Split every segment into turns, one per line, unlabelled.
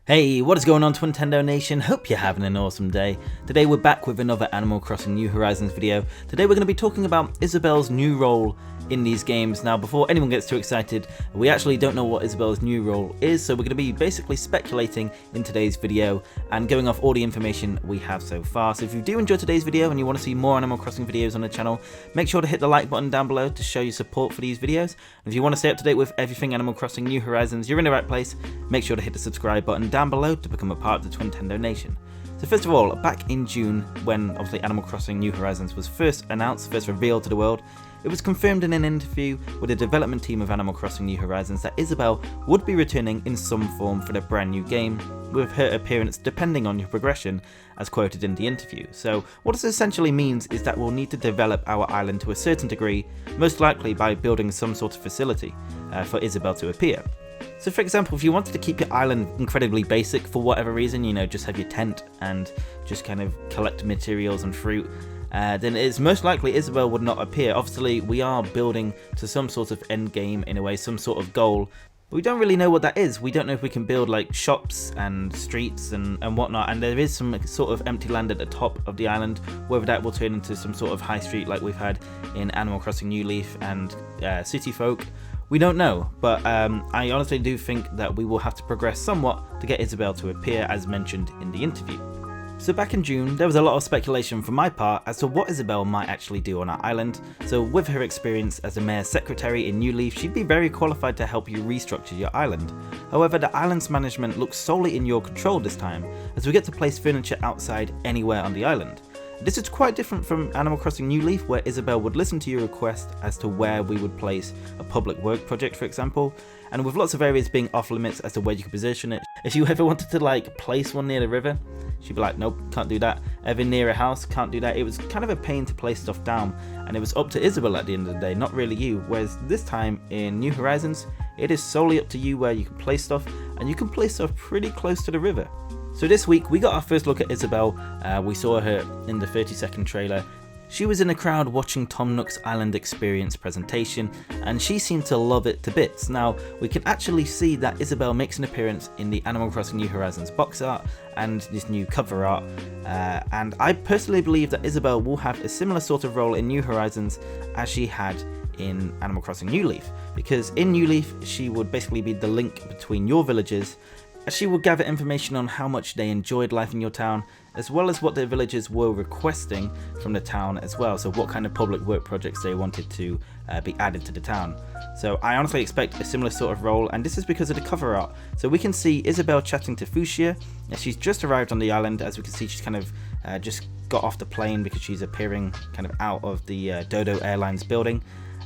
Hey, what is going on Twintendo Nation? Hope you're having an awesome day. Today we're back with another Animal Crossing New Horizons video. Today we're going to be talking about Isabelle's new role in these games. Now before anyone gets too excited, we actually don't know what Isabelle's new role is, so we're going to be basically speculating in today's video and going off all the information we have so far. So if you do enjoy today's video and you want to see more Animal Crossing videos on the channel, make sure to hit the like button down below to show your support for these videos. And if you want to stay up to date with everything Animal Crossing New Horizons, you're in the right place. Make sure to hit the subscribe button down below to become a part of the Twintendo Nation. So first of all, back in June, when obviously Animal Crossing New Horizons was first announced, first revealed to the world, it was confirmed in an interview with the development team of Animal Crossing New Horizons that Isabelle would be returning in some form for the brand new game, with her appearance depending on your progression, as quoted in the interview. So what this essentially means is that we'll need to develop our island to a certain degree, most likely by building some sort of facility for Isabelle to appear. So for example, if you wanted to keep your island incredibly basic for whatever reason, you know, just have your tent and just kind of collect materials and fruit, then it's most likely Isabelle would not appear. Obviously, we are building to some sort of end game in a way, some sort of goal. But we don't really know what that is. We don't know if we can build like shops and streets and whatnot, and there is some sort of empty land at the top of the island, whether that will turn into some sort of high street like we've had in Animal Crossing New Leaf and City Folk. We don't know, but I honestly do think that we will have to progress somewhat to get Isabelle to appear as mentioned in the interview. So back in June, there was a lot of speculation from my part as to what Isabelle might actually do on our island. So with her experience as the mayor's secretary in New Leaf, she'd be very qualified to help you restructure your island. However, the island's management looks solely in your control this time, as we get to place furniture outside anywhere on the island. This is quite different from Animal Crossing New Leaf, where Isabelle would listen to your request as to where we would place a public work project, for example, and with lots of areas being off limits as to where you could position it. If you ever wanted to like place one near the river, she'd be like, nope, can't do that. Ever near a house, can't do that. It was kind of a pain to place stuff down, and it was up to Isabelle at the end of the day, not really you. Whereas this time in New Horizons, it is solely up to you where you can place stuff, and you can place stuff pretty close to the river. So this week we got our first look at Isabelle. We saw her in the 30-second trailer. She was in the crowd watching Tom Nook's Island Experience presentation, and she seemed to love it to bits. Now we can actually see that Isabelle makes an appearance in the Animal Crossing New Horizons box art and this new cover art, and I personally believe that Isabelle will have a similar sort of role in New Horizons as she had in Animal Crossing New Leaf, because in New Leaf she would basically be the link between your villagers. She will gather information on how much they enjoyed life in your town, as well as what their villagers were requesting from the town as well, so what kind of public work projects they wanted to be added to the town. So I honestly expect a similar sort of role, and this is because of the cover art. So we can see Isabelle chatting to Fuchsia. She's just arrived on the island. As we can see, she's kind of just got off the plane because she's appearing kind of out of the Dodo Airlines building.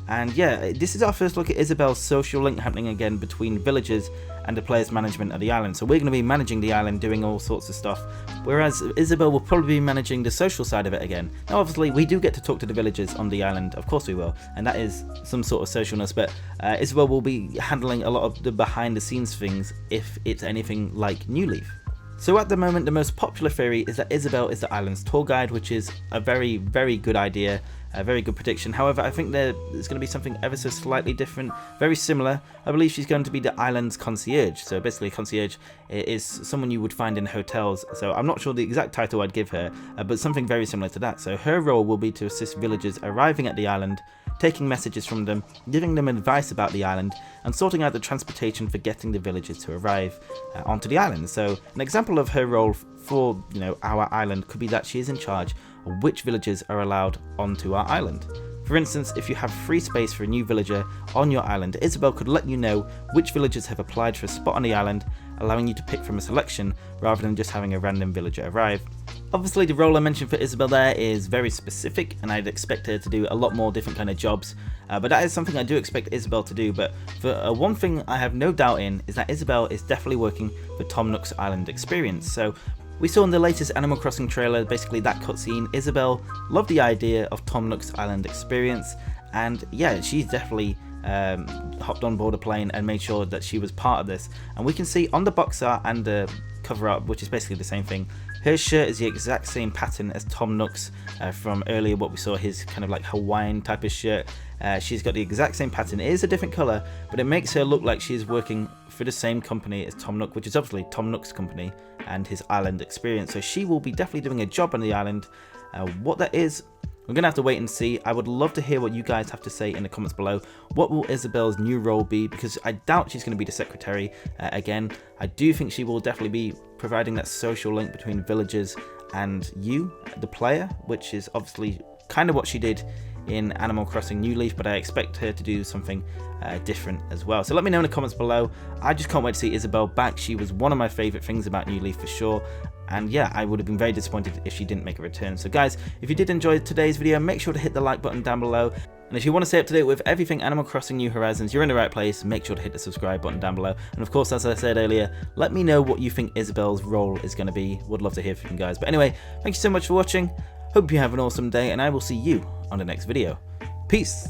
And yeah, this is our first look at Isabelle's social link happening again between villagers and the players' management of the island. So we're going to be managing the island, doing all sorts of stuff, whereas Isabelle will probably be managing the social side of it again. Now obviously we do get to talk to the villagers on the island, of course we will, and that is some sort of socialness, but Isabelle will be handling a lot of the behind the scenes things if it's anything like New Leaf. So at the moment the most popular theory is that Isabelle is the island's tour guide, which is a very, very good idea. A very good prediction. However, I think there's going to be something ever so slightly different, very similar. I believe she's going to be the island's concierge. So basically, concierge is someone you would find in hotels. So I'm not sure the exact title I'd give her, but something very similar to that. So her role will be to assist villagers arriving at the island, taking messages from them, giving them advice about the island, and sorting out the transportation for getting the villagers to arrive onto the island. So an example of her role for our island could be that she is in charge of which villagers are allowed onto our island. For instance, if you have free space for a new villager on your island, Isabelle could let you know which villagers have applied for a spot on the island, allowing you to pick from a selection rather than just having a random villager arrive. Obviously the role I mentioned for Isabelle there is very specific, and I'd expect her to do a lot more different kind of jobs, but that is something I do expect Isabelle to do. But for one thing I have no doubt in is that Isabelle is definitely working for Tom Nook's Island Experience. So we saw in the latest Animal Crossing trailer, basically that cutscene, Isabelle loved the idea of Tom Nook's Island Experience, and yeah, she's definitely hopped on board a plane and made sure that she was part of this. And we can see on the box art and the cover art, which is basically the same thing, Her shirt is the exact same pattern as Tom Nook's from earlier, what we saw, his kind of like Hawaiian type of shirt. She's got the exact same pattern. It is a different colour, but it makes her look like she's working for the same company as Tom Nook, which is obviously Tom Nook's company and his island experience. So she will be definitely doing a job on the island. What that is, we're going to have to wait and see. I would love to hear what you guys have to say in the comments below. What will Isabelle's new role be? Because I doubt she's going to be the secretary again. I do think she will definitely be providing that social link between villagers and you, the player, which is obviously kind of what she did in Animal Crossing New Leaf, but I expect her to do something different as well. So let me know in the comments below. I just can't wait to see Isabelle back. She was one of my favourite things about New Leaf for sure. And yeah, I would have been very disappointed if she didn't make a return. So guys, if you did enjoy today's video, make sure to hit the like button down below. And if you want to stay up to date with everything Animal Crossing New Horizons, you're in the right place. Make sure to hit the subscribe button down below. And of course, as I said earlier, let me know what you think Isabelle's role is going to be. Would love to hear from you guys. But anyway, thank you so much for watching. Hope you have an awesome day, and I will see you on the next video. Peace!